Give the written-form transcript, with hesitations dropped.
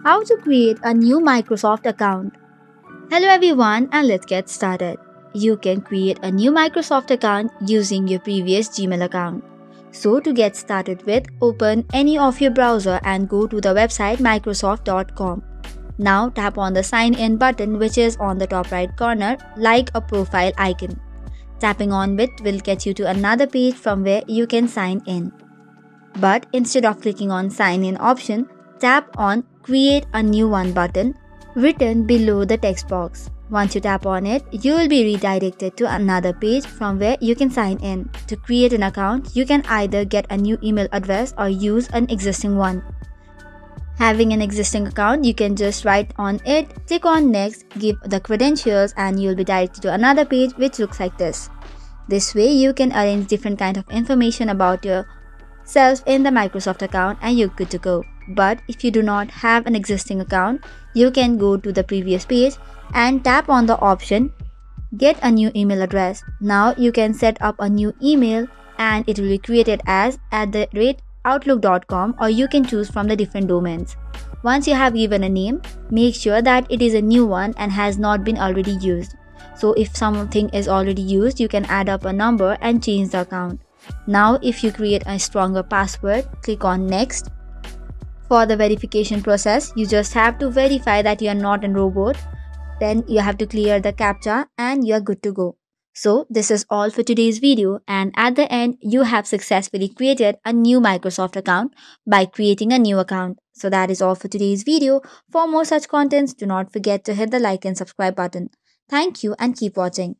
How to create a new Microsoft account. Hello everyone, and let's get started. You can create a new Microsoft account using your previous Gmail account. So to get started with, open any of your browser and go to the website microsoft.com. Now tap on the sign in button which is on the top right corner like a profile icon. Tapping on it will get you to another page from where you can sign in. But instead of clicking on sign in option, tap on create a new one button written below the text box. Once you tap on it, you will be redirected to another page from where you can sign in. To create an account, you can either get a new email address or use an existing one. Having an existing account, you can just write on it, click on next, give the credentials, and you'll be directed to another page which looks like this. This way you can arrange different kind of information about yourself in the Microsoft account and you're good to go. But if you do not have an existing account, you can go to the previous page and tap on the option get a new email address. Now you can set up a new email and it will be created as @outlook.com, or you can choose from the different domains. Once you have given a name, make sure that it is a new one and has not been already used. So if something is already used, you can add up a number and change the account. Now if you create a stronger password, click on next. For the verification process, you just have to verify that you are not a robot. Then you have to clear the CAPTCHA and you are good to go. So this is all for today's video, and at the end you have successfully created a new Microsoft account by creating a new account. So that is all for today's video. For more such contents, do not forget to hit the like and subscribe button. Thank you and keep watching.